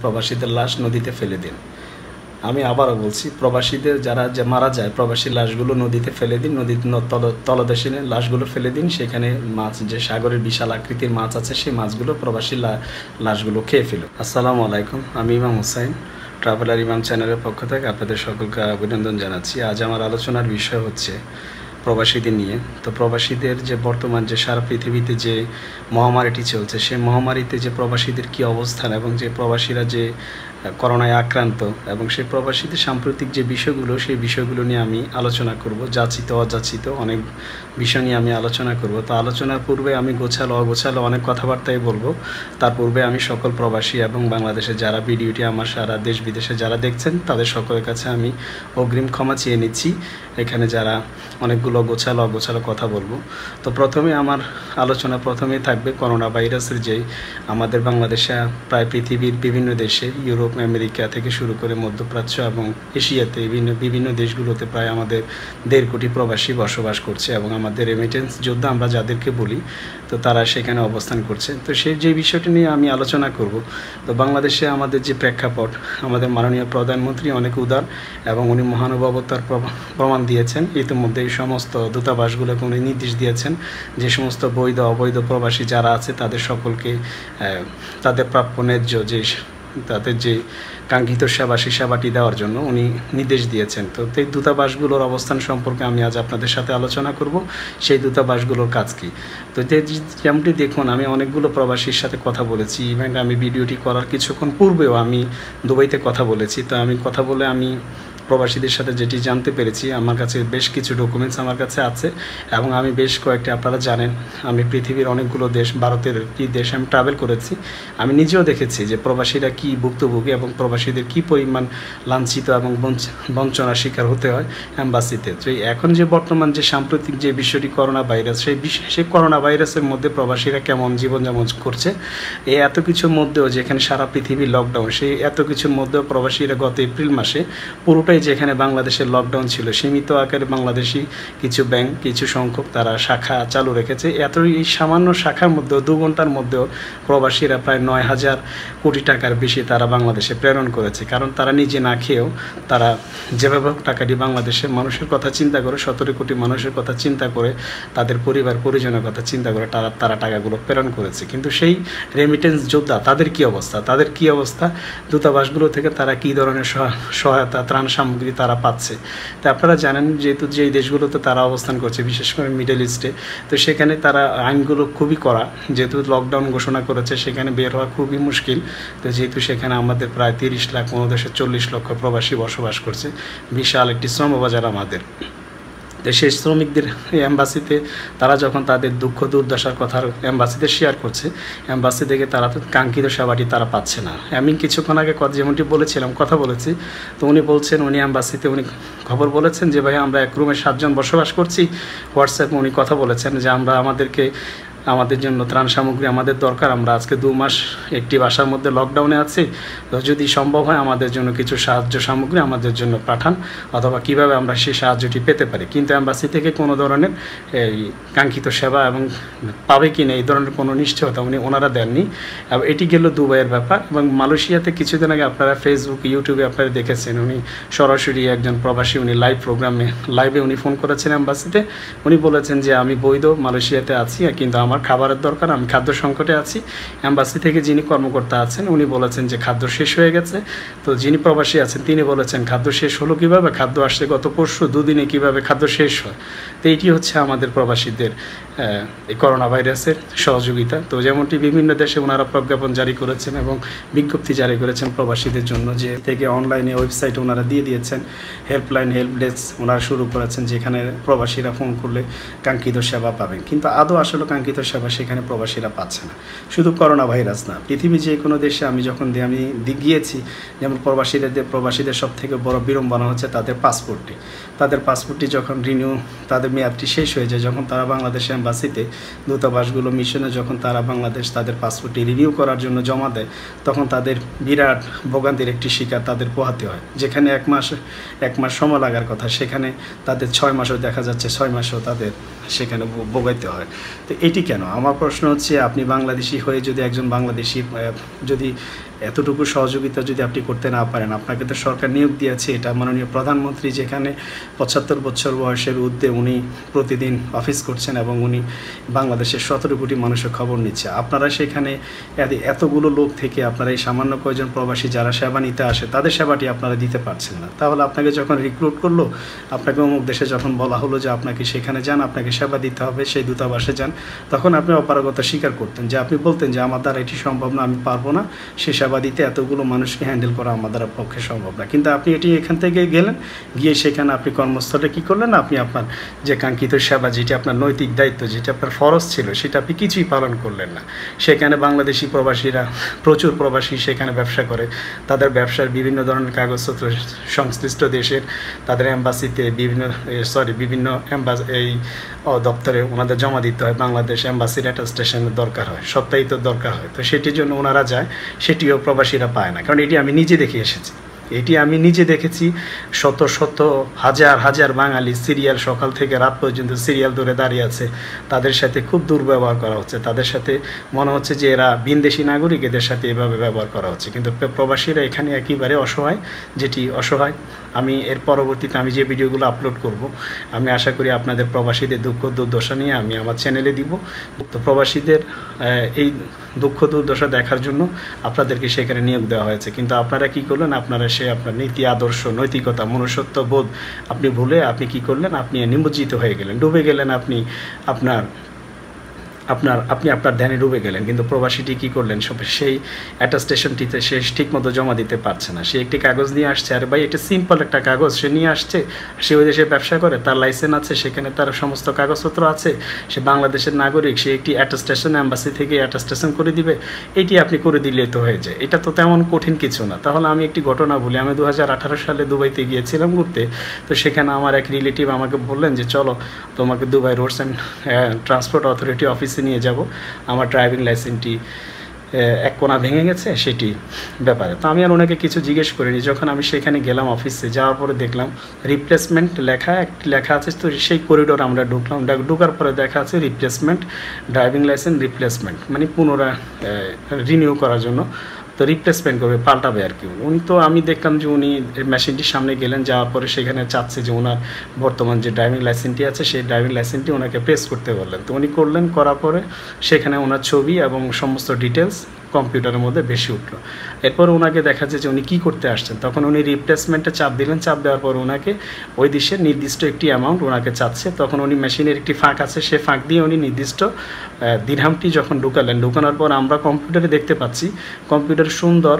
প্রবাসীদের লাশ নদীতে ফেলে দিন। আমি আবারও বলছি, প্রবাসীদের যারা মারা যায়, প্রবাসী লাশগুলো নদীতে ফেলে দিন, নদীর তলদেশে লাশগুলো ফেলে দিন। সেখানে মাছ, যে সাগরের বিশাল আকৃতির মাছ আছে, সেই মাছগুলো প্রবাসী লাশগুলো খেয়ে ফেলুন। আসসালামু আলাইকুম, আমি ইমাম হুসাইন, ট্রাভেলার ইমাম চ্যানেলের পক্ষ থেকে আপনাদের সকলকে অভিনন্দন জানাচ্ছি। আজ আমার আলোচনার বিষয় হচ্ছে প্রবাসীদের নিয়ে। তো প্রবাসীদের যে বর্তমান যে সারা পৃথিবীতে যে মহামারীটি চলছে, সেই মহামারীতে যে প্রবাসীদের কী অবস্থান এবং যে প্রবাসীরা যে করোনায় আক্রান্ত এবং সেই প্রবাসীদের সাম্প্রতিক যে বিষয়গুলো, সেই বিষয়গুলো নিয়ে আমি আলোচনা করব। যাচিত অযাচিত অনেক বিষয় নিয়ে আমি আলোচনা করব। তো আলোচনার পূর্বে আমি অগোছালো অনেক কথাবার্তাই বলবো। তার পূর্বে আমি সকল প্রবাসী এবং বাংলাদেশের যারা ভিডিওটি আমার সারা দেশ বিদেশে যারা দেখছেন, তাদের সকলের কাছে আমি অগ্রিম ক্ষমা চেয়ে নিচ্ছি। এখানে যারা অনেকগুলো অগোছালো কথা বলবো। তো আমার আলোচনা প্রথমেই থাকবে করোনা ভাইরাসের যে আমাদের বাংলাদেশে প্রায় পৃথিবীর বিভিন্ন দেশে, ইউরোপ, আমেরিকা থেকে শুরু করে মধ্যপ্রাচ্য এবং এশিয়াতে বিভিন্ন দেশগুলোতে প্রায় আমাদের 1.5 কোটি প্রবাসী বসবাস করছে এবং আমাদের রেমিটেন্স যোদ্ধা আমরা যাদেরকে বলি, তো তারা সেখানে অবস্থান করছে। তো সেই যে বিষয়টি নিয়ে আমি আলোচনা করব। তো বাংলাদেশে আমাদের যে প্রেক্ষাপট, আমাদের মাননীয় প্রধানমন্ত্রী অনেক উদার এবং উনি মহানুভবতার প্রমাণ দিয়েছেন। ইতিমধ্যে এই সমস্ত দূতাবাসগুলোকে উনি নির্দেশ দিয়েছেন যে সমস্ত বৈধ অবৈধ প্রবাসী যারা আছে তাদের সকলকে তাদের প্রাপ্য ন্যায্য যে তাদের যে কাঙ্ক্ষিত সেবা, সেই সেবাটি দেওয়ার জন্য উনি নির্দেশ দিয়েছেন। তো এই দূতাবাসগুলোর অবস্থান সম্পর্কে আমি আজ আপনাদের সাথে আলোচনা করব। সেই দূতাবাসগুলোর কাজ কী? তো যেমনটি দেখুন, আমি অনেকগুলো প্রবাসীর সাথে কথা বলেছি। ইভেন আমি ভিডিওটি করার কিছুক্ষণ পূর্বেও আমি দুবাইতে কথা বলেছি। তো আমি কথা বলে আমি প্রবাসীদের সাথে যেটি জানতে পেরেছি, আমার কাছে বেশ কিছু ডকুমেন্টস আমার কাছে আছে এবং আমি বেশ কয়েকটি, আপনারা জানেন আমি পৃথিবীর অনেকগুলো দেশ, ভারতের কি দেশ আমি ট্রাভেল করেছি। আমি নিজেও দেখেছি যে প্রবাসীরা কী ভুক্তভোগী এবং প্রবাসীদের কী পরিমাণ লাঞ্ছিত এবং বঞ্চনার শিকার হতে হয় অ্যাম্বাসিতে। তো এখন যে বর্তমান যে সাম্প্রতিক যে বিষয়টি করোনা ভাইরাস, সেই করোনা ভাইরাসের মধ্যে প্রবাসীরা কেমন জীবনযাপন করছে, এই এত কিছুর মধ্যেও যেখানে সারা পৃথিবী লকডাউন, সেই এত কিছুর মধ্যেও প্রবাসীরা গত এপ্রিল মাসে পুরোটাই, যেখানে বাংলাদেশের লকডাউন ছিল, সীমিত আকারে বাংলাদেশি কিছু ব্যাংক, কিছু সংখ্যক তারা শাখা চালু রেখেছে। এই সামান্য শাখার মধ্যেও 2 ঘন্টার মধ্যেও প্রবাসীরা প্রায় 9,000 কোটি টাকার বেশি তারা বাংলাদেশে প্রেরণ করেছে। কারণ তারা নিজে না খেয়েও তারা যেভাবে টাকাটি বাংলাদেশের মানুষের কথা চিন্তা করে, 17 কোটি মানুষের কথা চিন্তা করে, তাদের পরিবার পরিজনের কথা চিন্তা করে তারা টাকাগুলো প্রেরণ করেছে। কিন্তু সেই রেমিটেন্স যোদ্ধা তাদের কী অবস্থা, দূতাবাসগুলো থেকে তারা কী ধরনের সহায়তা, ত্রাণ সামগ্রী তারা পাচ্ছে। তো আপনারা জানেন, যেহেতু যেই দেশগুলোতে তারা অবস্থান করছে, বিশেষ করে মিডল ইস্টে, তো সেখানে তারা আইনগুলো খুবই কড়া। যেহেতু লকডাউন ঘোষণা করেছে, সেখানে বের হওয়া খুবই মুশকিল। তো যেহেতু সেখানে আমাদের প্রায় 30 লাখ, কোনো দেশে 40 লক্ষ প্রবাসী বসবাস করছে, বিশাল একটি শ্রমবাজার আমাদের। তো সেই শ্রমিকদের অ্যাম্বাসিতে তারা যখন তাদের দুঃখ দুর্দশার কথা অ্যাম্বাসিতে শেয়ার করছে, অ্যাম্বাসি থেকে তারা তো কাঙ্ক্ষিত সেবাটি তারা পাচ্ছে না। আমি কিছুক্ষণ আগে যেমনটি বলেছিলাম, কথা বলেছি, তো উনি বলছেন, উনি অ্যাম্বাসিতে উনি খবর বলেছেন যে ভাই আমরা এক রুমে 7 জন বসবাস করছি। হোয়াটসঅ্যাপে উনি কথা বলেছেন যে আমাদের জন্য ত্রাণ সামগ্রী আমাদের দরকার, আমরা আজকে 2 মাস একটি বাসার মধ্যে লকডাউনে আছি, তো যদি সম্ভব হয় আমাদের জন্য কিছু সাহায্য সামগ্রী আমাদের জন্য পাঠান, অথবা কিভাবে আমরা সেই সাহায্যটি পেতে পারি। কিন্তু অ্যাম্বাসি থেকে কোনো ধরনের এই কাঙ্ক্ষিত সেবা এবং পাবে কি না এই ধরনের কোনো নিশ্চয়তা ওনারা দেননি। এবং এটি গেল দুবাইয়ের ব্যাপার। এবং মালয়েশিয়াতে কিছুদিন আগে আপনারা ফেসবুক, ইউটিউবে আপনারা দেখেছেন, উনি সরাসরি একজন প্রবাসী, উনি লাইভে উনি ফোন করেছেন অ্যাম্বাসিতে। উনি বলেছেন যে আমি বৈধ মালয়েশিয়াতে আছি, কিন্তু আমার খাবারের দরকার, আমি খাদ্য সংকটে আছি। অ্যাম্বাসি থেকে যিনি কর্মকর্তা আছেন উনি বলেছেন যে খাদ্য শেষ হয়ে গেছে। তো যিনি প্রবাসী আছেন তিনি বলেছেন খাদ্য শেষ হলো কীভাবে, খাদ্য আসছে গত পরশু, 2 দিনে কীভাবে খাদ্য শেষ হয়। তো এইটি হচ্ছে আমাদের প্রবাসীদের এই করোনা ভাইরাসের সহযোগিতা। তো যেমনটি বিভিন্ন দেশে ওনারা প্রজ্ঞাপন জারি করেছেন এবং বিজ্ঞপ্তি জারি করেছেন প্রবাসীদের জন্য, যে থেকে অনলাইনে ওয়েবসাইটে ওনারা দিয়ে দিয়েছেন হেল্পলাইন, হেল্প ডেস্ক ওনারা শুরু করেছেন, যেখানে প্রবাসীরা ফোন করলে কাঙ্ক্ষিত সেবা পাবেন। কিন্তু আদৌ আসলে কাঙ্ক্ষিত সেবা সেখানে প্রবাসীরা পাচ্ছে না। শুধু করোনা ভাইরাস না, পৃথিবী যে কোনো দেশে আমি গিয়েছি, যেমন প্রবাসীদের সব থেকে বড় বিড়ম্বনা হচ্ছে তাদের পাসপোর্টটি যখন তাদের মেয়াদটি শেষ হয়ে যায়, যখন তারা বাংলাদেশে অ্যাম্বাসিতে, দূতাবাসগুলো, মিশনে যখন তারা বাংলাদেশ তাদের পাসপোর্টটি রিনিউ করার জন্য জমা দেয়, তখন তাদের বিরাট ভোগান্তির একটি শিকার তাদের পোহাতে হয়। যেখানে এক মাস সময় লাগার কথা, সেখানে তাদের 6 মাসও দেখা যাচ্ছে, 6 মাসও তাদের সেখানে ভোগাইতে হয়। তো এটি কেন? আমার প্রশ্ন হচ্ছে, আপনি বাংলাদেশি হয়ে যদি একজন বাংলাদেশি যদি এতটুকু সহযোগিতা যদি আপনি করতে না পারেন, আপনাকে তো সরকার নিয়োগ দিয়েছে, এটা মাননীয় প্রধানমন্ত্রী যেখানে 75 বছর বয়সের ঊর্ধ্বে উনি প্রতিদিন অফিস করছেন এবং উনি বাংলাদেশের 17 কোটি মানুষের খবর নিচ্ছে। আপনারা সেখানে এতগুলো লোক থেকে আপনারা এই সামান্য কয়েকজন প্রবাসী যারা সেবা নিতে আসে তাদের সেবাটি আপনারা দিতে পারছেন না। তাহলে আপনাকে যখন রিক্রুট করলো, আপনাকে অমুক দেশে যখন বলা হলো যে আপনাকে সেখানে যান, আপনাকে সেবা দিতে হবে, সেই দূতাবাসে যান, তখন আপনি অপারগতা স্বীকার করতেন, যে আপনি বলতেন যে আমার দ্বারা এটি সম্ভব না, আমি পারবো না, সে সেবা দিতে এতগুলো মানুষকে হ্যান্ডেল করা আমার দ্বারা পক্ষে সম্ভব না। কিন্তু আপনি এটি এখান থেকে গেলেন, গিয়ে সেখানে আপনি কর্মস্থলে কী করলেন, আপনি আপনার যে কাঙ্ক্ষিত সেবা, যেটি আপনার নৈতিক দায়িত্ব, যেটি আপনার ফরজ ছিল, সেটা আপনি কিছুই পালন করলেন না। সেখানে বাংলাদেশি প্রবাসীরা, প্রচুর প্রবাসী সেখানে ব্যবসা করে, তাদের ব্যবসার বিভিন্ন ধরনের কাগজপত্র সংশ্লিষ্ট দেশের তাদের এম্বাসিতে বিভিন্ন এই দপ্তরে ওনাদের জমা দিতে হয়। বাংলাদেশ এম্বাসির অ্যাটাস্টেশনের দরকার হয়, সত্যায়িত দরকার হয়। তো সেটির জন্য ওনারা যায়, সেটিও প্রবাসীরা পায় না। কারণ এটি আমি নিজে দেখে এসেছি, এটি আমি নিজে দেখেছি। শত শত হাজার হাজার বাঙালি সিরিয়াল, সকাল থেকে রাত পর্যন্ত সিরিয়াল ধরে দাঁড়িয়ে আছে, তাদের সাথে খুব দুর্ব্যবহার করা হচ্ছে, তাদের সাথে মনে হচ্ছে যে এরা বিনদেশি নাগরিক, এদের সাথে এভাবে ব্যবহার করা হচ্ছে। কিন্তু প্রবাসীরা এখানে একেবারে অসহায়, যেটি অসহায়। আমি এর পরবর্তীতে আমি যে ভিডিওগুলো আপলোড করব, আমি আশা করি আপনাদের প্রবাসীদের দুঃখ দুর্দশা নিয়ে আমি আমার চ্যানেলে দিব। তো প্রবাসীদের এই দুঃখ দুর্দশা দেখার জন্য আপনাদেরকে সেখানে নিয়োগ দেওয়া হয়েছে। কিন্তু আপনারা কি করলেন, আপনারা আপনার নীতি, আদর্শ, নৈতিকতা, মনুষ্যত্ব বোধ আপনি ভুলে আপনি কি করলেন, আপনি নিমজ্জিত হয়ে গেলেন, ডুবে গেলেন, আপনি আপনার ধ্যানে ডুবে গেলেন। কিন্তু প্রবাসীটি কী করলেন, সেই অ্যাটাস্টেশনটিতে সে ঠিকমতো জমা দিতে পারছে না। সে একটি কাগজ নিয়ে আসছে, আরে ভাই এটা সিম্পল একটা কাগজ, সে নিয়ে আসছে, সে ওই দেশে ব্যবসা করে, তার লাইসেন্স আছে, সেখানে তার সমস্ত কাগজপত্র আছে, সে বাংলাদেশের নাগরিক, সে একটি অ্যাটাস্টেশন অ্যাম্বাসি থেকে অ্যাটাস্টেশন করে দিবে, এটি আপনি করে দিলে তো হয়ে যায়। এটা তো তেমন কঠিন কিছু না। তাহলে আমি একটি ঘটনা বলি, আমি 2018 সালে দুবাইতে গিয়েছিলাম ঘুরতে। তো সেখানে আমার এক রিলেটিভ আমাকে বললেন যে চলো তোমাকে Dubai roads and transport authority অফিসে নিয়ে যাব, আমার ড্রাইভিং লাইসেন্সটি এক কোণা ভেঙে গেছে, সেটি ব্যাপারে। তো আমি আর ওনাকে কিছু জিজ্ঞেস করিনি। যখন আমি সেখানে গেলাম অফিসে, যাওয়ার পরে দেখলাম রিপ্লেসমেন্ট লেখা আছে। তো সেই করিডোর আমরা ঢুকলাম, ঢুকার পরে দেখা আছে রিপ্লেসমেন্ট ড্রাইভিং লাইসেন্স, রিপ্লেসমেন্ট মানে পুনরায় রিনিউ করার জন্য। তো রিপ্লেসমেন্ট করবে, পাল্টাবে আর কি। উনি তো আমি দেখলাম যে উনি মেশিনটির সামনে গেলেন, যাওয়ার পরে সেখানে চাচ্ছে যে ওনার বর্তমান যে ড্রাইভিং লাইসেন্সটি আছে, সেই ড্রাইভিং লাইসেন্সটি ওনাকে প্রেস করতে বললেন। তো উনি করলেন, করার পরে সেখানে ওনার ছবি এবং সমস্ত ডিটেলস কম্পিউটারের মধ্যে বেশি উঠলো। এরপর ওনাকে দেখা যায় যে উনি কী করতে আসছেন, তখন উনি রিপ্লেসমেন্টে চাপ দিলেন। চাপ দেওয়ার পর ওনাকে ওই দেশের নির্দিষ্ট একটি অ্যামাউন্ট ওনাকে চাচ্ছে। তখন উনি মেশিনের একটি ফাঁক আছে, সে ফাঁক দিয়ে উনি নির্দিষ্ট দিরহামটি যখন ঢুকানোর পর আমরা কম্পিউটারে দেখতে পাচ্ছি, কম্পিউটার সুন্দর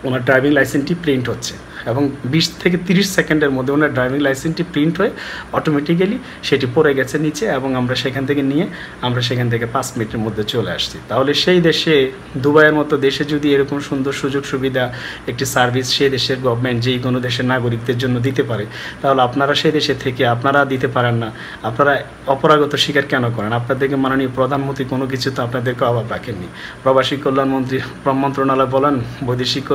ওনার ড্রাইভিং লাইসেন্সটি প্রিন্ট হচ্ছে এবং 20 থেকে 30 সেকেন্ডের মধ্যে ওনার ড্রাইভিং লাইসেন্সটি প্রিন্ট হয়ে অটোমেটিক্যালি সেটি পড়ে গেছে নিচে এবং আমরা সেখান থেকে নিয়ে আমরা সেখান থেকে 5 মিনিটের মধ্যে চলে আসছি। তাহলে সেই দেশে, দুবাইয়ের মতো দেশে যদি এরকম সুন্দর সুযোগ সুবিধা, একটি সার্ভিস সেই দেশের গভর্নমেন্ট যেই কোনো দেশের নাগরিকদের জন্য দিতে পারে, তাহলে আপনারা সেই দেশে থেকে আপনারা দিতে পারেন না? আপনারা অপরাগত স্বীকার কেন করেন? আপনাদেরকে মাননীয় প্রধানমন্ত্রী কোনো কিছু তো আপনাদেরকে অভাব রাখেননি। প্রবাসী কল্যাণ মন্ত্রণালয় বলেন, বৈদেশিক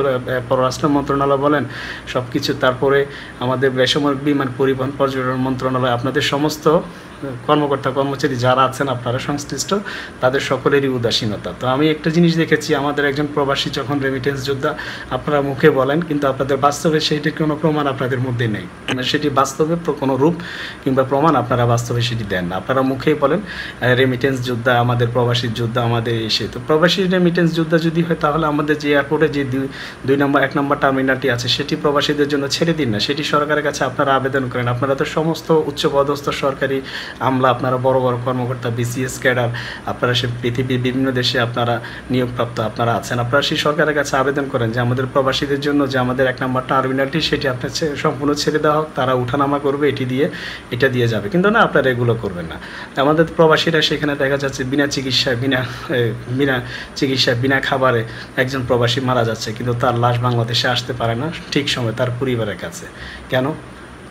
পররাষ্ট্র মন্ত্রণালয় বলেন, সব কিছু, তারপরে আমাদের বেসামরিক বিমান পরিবহন পর্যটন মন্ত্রণালয়, আপনাদের সমস্ত কর্মকর্তা কর্মচারী যারা আছেন আপনারা সংশ্লিষ্ট, তাদের সকলেরই উদাসীনতা। তো আমি একটা জিনিস দেখেছি, আমাদের একজন প্রবাসী যখন রেমিটেন্স যোদ্ধা, আপনারা মুখে বলেন কিন্তু আপনাদের বাস্তবে সেইটির কোনো প্রমাণ আপনাদের মধ্যে নেই। সেটি বাস্তবে কোনো রূপ কিংবা প্রমাণ আপনারা বাস্তবে সেটি দেন না। আপনারা মুখেই বলেন রেমিটেন্স যোদ্ধা, আমাদের প্রবাসী যোদ্ধা, আমাদের এসে। তো প্রবাসী রেমিটেন্স যোদ্ধা যদি হয়, তাহলে আমাদের যে এয়ারপোর্টে যে 1 নম্বর টার্মিনালটি আছে, সেটি প্রবাসীদের জন্য ছেড়ে দিন না, সেটি সরকারের কাছে আপনারা আবেদন করেন। আপনারা তো সমস্ত উচ্চপদস্থ সরকারি আমলা, আপনারা বড় বড় কর্মকর্তা, বিসিএস ক্যাডার, আপনারা সে পৃথিবীর বিভিন্ন দেশে আপনারা নিয়োগপ্রাপ্ত আপনারা আছেন, আপনারা সেই সরকারের কাছে আবেদন করেন যে আমাদের প্রবাসীদের জন্য যে আমাদের 1 নম্বর টার্মিনালটি, সেটি আপনার সম্পূর্ণ ছেড়ে দেওয়া হোক, তারা উঠানামা করবে, এটা দিয়ে যাবে। কিন্তু না, আপনারা এগুলো করবেন না। আমাদের প্রবাসীরা সেখানে দেখা যাচ্ছে বিনা চিকিৎসায় বিনা খাবারে একজন প্রবাসী মারা যাচ্ছে, কিন্তু তার লাশ বাংলাদেশে আসতে পারে না ঠিক সময় তার পরিবারের কাছে। কেন?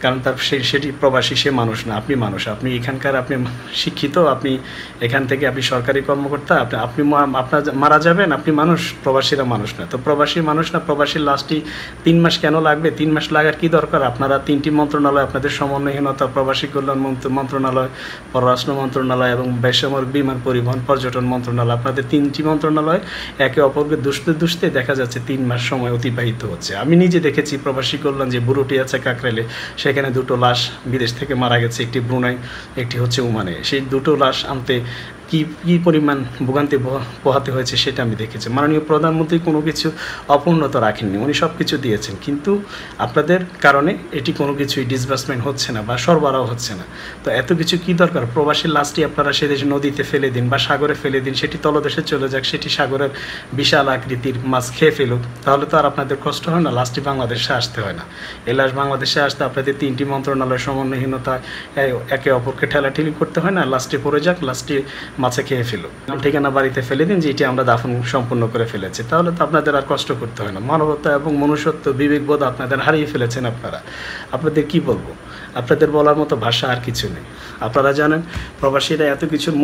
কারণ তার সেটি প্রবাসী, সে মানুষ না, আপনি মানুষ, আপনি এখানকার, আপনি শিক্ষিত, আপনি এখান থেকে আপনি সরকারি কর্মকর্তা, আপনি আপনার মারা যাবেন, আপনি মানুষ, প্রবাসীরা মানুষ না। তো প্রবাসী মানুষ না, প্রবাসীর লাস্টই 3 মাস কেন লাগবে? 3 মাস লাগার কি দরকার? আপনারা 3টি মন্ত্রণালয়, আপনাদের সমন্বয়হীনতা, প্রবাসী কল্যাণ মন্ত্রণালয়, পররাষ্ট্র মন্ত্রণালয় এবং বেসামরিক বিমান পরিবহন পর্যটন মন্ত্রণালয়, আপনাদের 3টি মন্ত্রণালয় একে অপরকে দুষতে দেখা যাচ্ছে 3 মাস সময় অতিবাহিত হচ্ছে। আমি নিজে দেখেছি প্রবাসী কল্যাণ যে বুড়োটি আছে কাকরাইলে, সেখানে 2টো লাশ বিদেশ থেকে মারা গেছে, একটি ব্রুনাই, একটি হচ্ছে ওমানে। সেই 2টো লাশ আনতে কি পরিমাণ ভোগান্তি পোহাতে হয়েছে সেটা আমি দেখেছি। মাননীয় প্রধানমন্ত্রী কোনো কিছু অপূর্ণত রাখেননি, উনি সব কিছু দিয়েছেন, কিন্তু আপনাদের কারণে এটি কোনো কিছুই ডিসবার্সমেন্ট হচ্ছে না বা সরবরাহ হচ্ছে না। তো এত কিছু কি দরকার? প্রবাসীর লাশটি আপনারা সে দেশে নদীতে ফেলে দিন বা সাগরে ফেলে দিন, সেটি তলদেশে চলে যাক, সেটি সাগরের বিশাল আকৃতির মাছ খেয়ে ফেলুক, তাহলে তো আর আপনাদের কষ্ট হয় না, লাশটি বাংলাদেশে আসতে হয় না। এই লাশ বাংলাদেশে আসতে আপনাদের 3টি মন্ত্রণালয়ের সমন্বয়হীনতা, একে অপরকে ঠেলাঠেলি করতে হয় না, লাশটি পড়ে যাক, লাশটি মাছে খেয়ে ফেলুক, ঠিকানা বাড়িতে ফেলে দিন যে এটি আমরা দাফন সম্পূর্ণ করে ফেলেছি, তাহলে তো আপনাদের আর কষ্ট করতে হয় না। মানবতা এবং মনুষ্যত্ব, বিবেকবোধ আপনাদের হারিয়ে ফেলেছেন আপনারা। আপনাদের কি বলবো? আপনাদের বলার মতো ভাষা আর কিছু নেই। আপনারা জানেন প্রবাসীরা এত কিছুর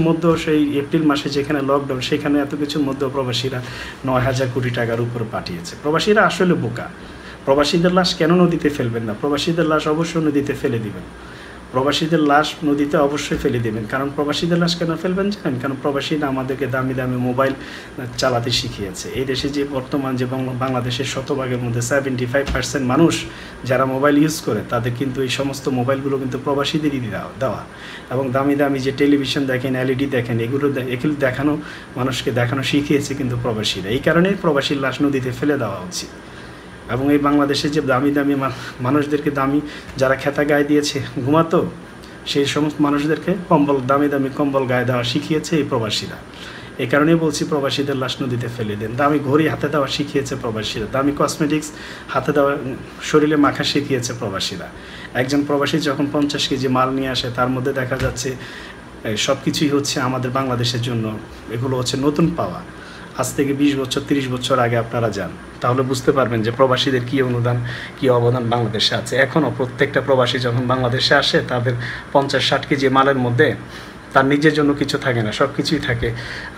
মধ্যেও সেই এপ্রিল মাসে যেখানে লকডাউন, সেখানে এত কিছুর মধ্যেও প্রবাসীরা 9,000 কোটি টাকার উপরে পাঠিয়েছে। প্রবাসীরা আসলে বোকা। প্রবাসীদের লাশ কেন নদীতে ফেলবেন না? প্রবাসীদের লাশ অবশ্যই নদীতে ফেলে দিবেন। প্রবাসীদের লাশ নদীতে অবশ্যই ফেলে দেবেন। কারণ প্রবাসীদের লাশ কেন ফেলবেন জানেন? কারণ প্রবাসীরা আমাদেরকে দামি দামি মোবাইল চালাতে শিখিয়েছে। এই দেশে যে বর্তমান যে বাংলাদেশের শতভাগের মধ্যে 75% মানুষ যারা মোবাইল ইউজ করে, তাদের কিন্তু এই সমস্ত মোবাইলগুলো কিন্তু প্রবাসীদেরই দেওয়া। এবং দামি দামি যে টেলিভিশন দেখেন, LED দেখেন, এগুলো দেখানো, মানুষকে দেখানো শিখিয়েছে কিন্তু প্রবাসীরা। এই কারণেই প্রবাসীর লাশ নদীতে ফেলে দেওয়া উচিত। এবং এই বাংলাদেশে যে দামি মানুষদেরকে, যারা খেতা গায়ে দিয়েছে ঘুমাতো, সেই সমস্ত মানুষদেরকে দামি কম্বল গায়ে দেওয়া শিখিয়েছে এই প্রবাসীরা। এই কারণেই বলছি প্রবাসীদের লাশ নদীতে ফেলে দেন। দামি ঘড়ি হাতে দেওয়া শিখিয়েছে প্রবাসীরা, দামি কসমেটিক্স হাতে দেওয়া, শরীরে মাখা শিখিয়েছে প্রবাসীরা। একজন প্রবাসী যখন 50 কেজি মাল নিয়ে আসে, তার মধ্যে দেখা যাচ্ছে সব কিছুই হচ্ছে আমাদের বাংলাদেশের জন্য, এগুলো হচ্ছে নতুন পাওয়া। আজ থেকে 20 বছর 30 বছর আগে আপনারা যান, তাহলে বুঝতে পারবেন যে প্রবাসীদের কী অনুদান, কী অবদান বাংলাদেশে আছে। এখনও প্রত্যেকটা প্রবাসী যখন বাংলাদেশে আসে, তাদের 50-60 কেজি মালের মধ্যে তার নিজের জন্য কিছু থাকে না, সব কিছুই থাকে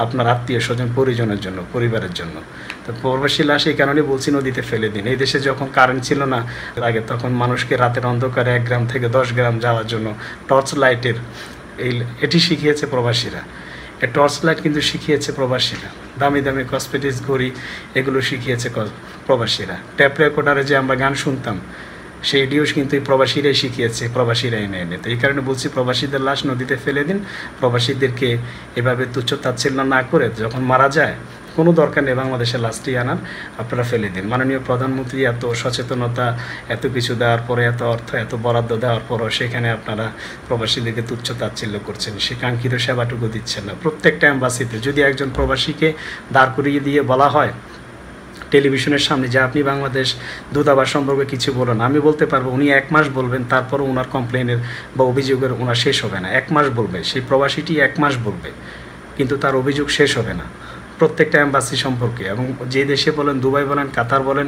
আপনার আত্মীয় স্বজন, পরিজনের জন্য, পরিবারের জন্য। তো প্রবাসী লাশ এই কারণে বলছি নদীতে ফেলে দিন। এই দেশে যখন কারেন্ট ছিল না আগে, তখন মানুষকে রাতের অন্ধকারে 1 গ্রাম থেকে 10 গ্রাম যাওয়ার জন্য টর্চ লাইটের এটি শিখিয়েছে প্রবাসীরা। এই টর্চ লাইট কিন্তু শিখিয়েছে প্রবাসীরা। দামি দামি কসমেটিক্স, ঘড়ি, এগুলো শিখিয়েছে প্রবাসীরা। ট্যাপ রেকর্ডারে যে আমরা গান শুনতাম, সেই ডিউস কিন্তু এই প্রবাসীরাই শিখিয়েছে, প্রবাসীরা এনে। তো এই কারণে বলছি প্রবাসীদের লাশ নদীতে ফেলে দিন। প্রবাসীদেরকে এভাবে তুচ্ছ-তাচ্ছিল্য না করে, যখন মারা যায় কোনো দরকার নেই বাংলাদেশের লাশটি আনার, আপনারা ফেলে দিন। মাননীয় প্রধানমন্ত্রী এত সচেতনতা, এত কিছু দেওয়ার পরে, এত অর্থ, এত বরাদ্দ দেওয়ার পরও সেখানে আপনারা প্রবাসীদেরকে তুচ্ছ-তাচ্ছিল্য করছেন, সে কাঙ্ক্ষিত সেবাটুকু দিচ্ছেন না। প্রত্যেকটা এম্বাসিতে যদি একজন প্রবাসীকে দাঁড় করিয়ে দিয়ে বলা হয় টেলিভিশনের সামনে যে আপনি বাংলাদেশ দূতাবাস সম্পর্কে কিছু বলেন, আমি বলতে পারবো উনি 1 মাস বলবেন, তারপরও ওনার কমপ্লেনের বা অভিযোগের ওনার শেষ হবে না। 1 মাস বলবে, সেই প্রবাসীটি 1 মাস বলবে, কিন্তু তার অভিযোগ শেষ হবে না প্রত্যেকটা এম্বাসি সম্পর্কে। এবং যে দেশে বলেন, দুবাই বলেন, কাতার বলেন,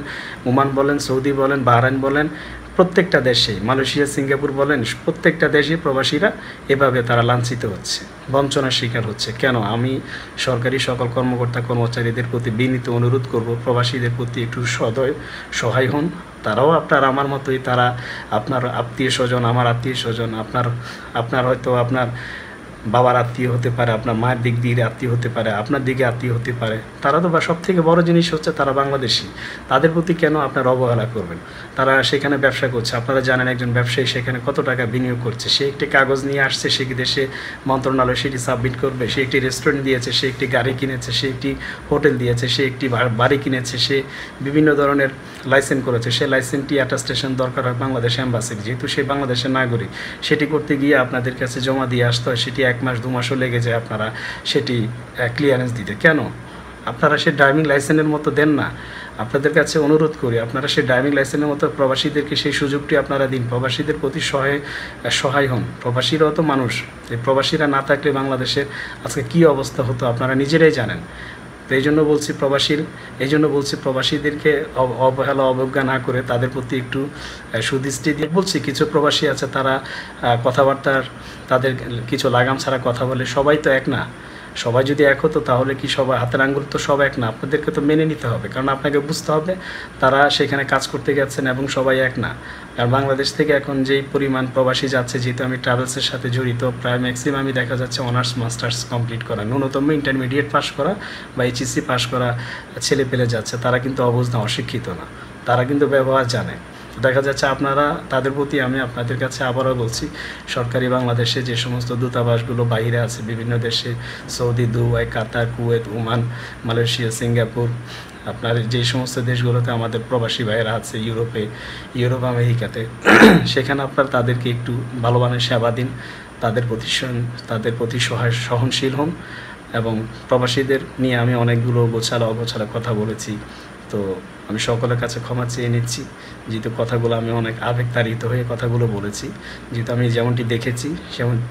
ওমান বলেন, সৌদি বলেন, বাহরাইন বলেন, প্রত্যেকটা দেশে, মালয়েশিয়া, সিঙ্গাপুর বলেন, প্রত্যেকটা দেশে প্রবাসীরা এভাবে তারা লাঞ্ছিত হচ্ছে, বঞ্চনার শিকার হচ্ছে। কেন? আমি সরকারি সকল কর্মকর্তা কর্মচারীদের প্রতি বিনীত অনুরোধ করব, প্রবাসীদের প্রতি একটু সহায় হন। তারাও আমার মতোই, তারা আপনার আত্মীয় স্বজন, আমার আত্মীয় স্বজন, আপনার হয়তো আপনার বাবার আত্মীয় হতে পারে, আপনার মায়ের দিক দিয়ে আত্মীয় হতে পারে, আপনার দিকে আত্মীয় হতে পারে। তারা তো সব থেকে বড় জিনিস হচ্ছে তারা বাংলাদেশি। তাদের প্রতি কেন আপনার অবহেলা করবেন? তারা সেখানে ব্যবসা করছে, আপনারা জানেন একজন ব্যবসায়ী সেখানে কত টাকা বিনিয়োগ করছে। সে একটি কাগজ নিয়ে আসছে, সে দেশে মন্ত্রণালয় সেটি সাবমিট করবে। সে একটি রেস্টুরেন্ট দিয়েছে, সে একটি গাড়ি কিনেছে, সে একটি হোটেল দিয়েছে, সে একটি বাড়ি কিনেছে, সে বিভিন্ন ধরনের লাইসেন্স করেছে। সে লাইসেন্সটি অ্যাটাস্টেশন দরকার হয় বাংলাদেশ এম্বাসির, যেহেতু সে বাংলাদেশের নাগরিক। সেটি করতে গিয়ে আপনাদের কাছে জমা দিয়ে আসতে হয়, সেটি 1 মাস 2 মাসও লেগে যায় আপনারা সেটি ক্লিয়ারেন্স দিতে। কেন আপনারা সে ড্রাইভিং লাইসেন্সের মতো দেন না? আপনাদের কাছে অনুরোধ করি, আপনারা সেই ড্রাইভিং লাইসেন্সের মতো প্রবাসীদেরকে সেই সুযোগটি আপনারা দিন। প্রবাসীদের প্রতি সহায় হন। প্রবাসীরাও তো মানুষ। এই প্রবাসীরা না থাকলে বাংলাদেশের আজকে কী অবস্থা হতো আপনারা নিজেরাই জানেন। তো এই জন্য বলছি প্রবাসীদেরকে অবহেলা অবজ্ঞা না করে তাদের প্রতি একটু সুদৃষ্টি দিয়ে বলছি। কিছু প্রবাসী আছে তারা কথাবার্তার তাদের কিছু লাগাম ছাড়া কথা বলে। সবাই তো এক না, সবাই যদি এক হতো তাহলে কি সবাই হাতের আঙ্গুল তো সব এক না, আপনাদেরকে তো মেনে নিতে হবে, কারণ আপনাকে বুঝতে হবে তারা সেখানে কাজ করতে গেছেন এবং সবাই এক না। আর বাংলাদেশ থেকে এখন যেই পরিমাণ প্রবাসী যাচ্ছে, যেহেতু আমি ট্রাভেলসের সাথে জড়িত, প্রায় ম্যাক্সিমামই দেখা যাচ্ছে অনার্স মাস্টার্স কমপ্লিট করা, ন্যূনতম ইন্টারমিডিয়েট পাস করা বা এইচএসসি পাস করা ছেলে পেলে যাচ্ছে। তারা কিন্তু অবুঝ না, অশিক্ষিত না, তারা কিন্তু ব্যবহার জানে। দেখা যাচ্ছে আপনারা তাদের প্রতি আমি আপনাদের কাছে আবারও বলছি, সরকারি বাংলাদেশে যে সমস্ত দূতাবাসগুলো বাইরে আছে বিভিন্ন দেশে, সৌদি, দুবাই, কাতার, কুয়েত, ওমান, মালয়েশিয়া, সিঙ্গাপুর, আপনার যে সমস্ত দেশগুলোতে আমাদের প্রবাসী ভাইয়েরা আছে, ইউরোপ আমেরিকাতে, সেখানে আপনার তাদেরকে একটু ভালো মানের সেবা দিন, তাদের প্রতি সহনশীল হন। এবং প্রবাসীদের নিয়ে আমি অনেকগুলো অগোছালো কথা বলেছি, তো আমি সকলের কাছে ক্ষমা চেয়ে নিচ্ছি, যেহেতু কথাগুলো আমি অনেক আবেগতাড়িত হয়ে কথাগুলো বলেছি, যেহেতু আমি যেমনটি দেখেছি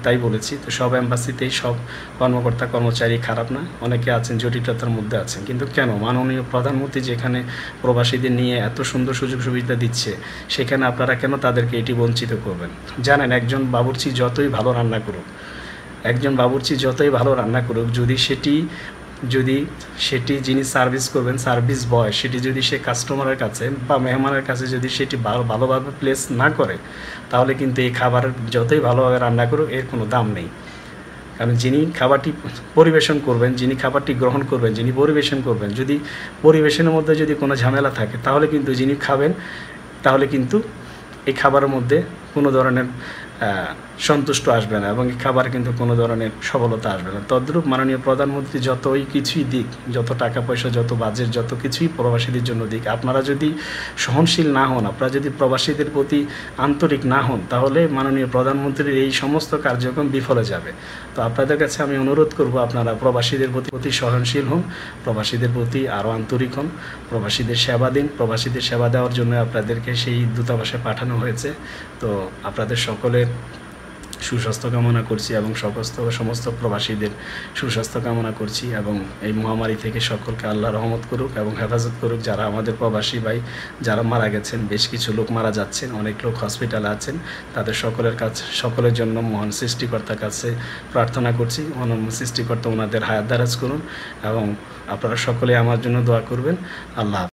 তাই বলেছি। তো সব এম্বাসিতেই সব কর্মকর্তা কর্মচারী খারাপ না, অনেকে আছেন জটিলতার মধ্যে আছেন, কিন্তু কেন মাননীয় প্রধানমন্ত্রী যেখানে প্রবাসীদের নিয়ে এত সুন্দর সুযোগ সুবিধা দিচ্ছে, সেখানে আপনারা কেন তাদেরকে এটি বঞ্চিত করবেন? জানেন, একজন বাবুর্চি যতই ভালো রান্না করুক, যদি সেটি যিনি সার্ভিস করবেন, সার্ভিস বয়, সেটি যদি সে কাস্টমারের কাছে বা মেহমানের কাছে যদি সেটি ভালোভাবে প্লেস না করে, তাহলে কিন্তু এই খাবার যতই ভালোভাবে রান্না করুক এর কোনো দাম নেই। কারণ যিনি খাবারটি পরিবেশন করবেন, যিনি খাবারটি গ্রহণ করবেন, যিনি পরিবেশন করবেন, যদি পরিবেশনের মধ্যে যদি কোনো ঝামেলা থাকে, তাহলে কিন্তু যিনি খাবেন, তাহলে কিন্তু এই খাবারের মধ্যে কোনো ধরনের সন্তুষ্ট আসবে না এবং এই খাবার কিন্তু কোনো ধরনের সফলতা আসবে না। তদ্রূপ মাননীয় প্রধানমন্ত্রী যতই কিছুই দিক, যত টাকা পয়সা, যত বাজেট, যত কিছুই প্রবাসীদের জন্য দিক, আপনারা যদি সহনশীল না হন, আপনারা যদি প্রবাসীদের প্রতি আন্তরিক না হন, তাহলে মাননীয় প্রধানমন্ত্রীর এই সমস্ত কার্যক্রম বিফলে যাবে। তো আপনাদের কাছে আমি অনুরোধ করব, আপনারা প্রবাসীদের প্রতি সহনশীল হন, প্রবাসীদের প্রতি আরও আন্তরিক হন, প্রবাসীদের সেবা দিন। প্রবাসীদের সেবা দেওয়ার জন্য আপনাদেরকে সেই দূতাবাসে পাঠানো হয়েছে। তো আপনাদের সকলের সুস্বাস্থ্য কামনা করছি এবং সমস্ত প্রবাসীদের সুস্বাস্থ্য কামনা করছি, এবং এই মহামারী থেকে সকলকে আল্লাহ রহমত করুক এবং হেফাজত করুক। যারা আমাদের প্রবাসী ভাই যারা মারা গেছেন, বেশ কিছু লোক মারা যাচ্ছেন, অনেক লোক হসপিটালে আছেন, তাদের সকলের জন্য মহান সৃষ্টিকর্তার কাছে প্রার্থনা করছি, সৃষ্টিকর্তা ওনাদের হায়াত দারাজ করুন এবং আপনারা সকলে আমার জন্য দোয়া করবেন। আল্লাহ।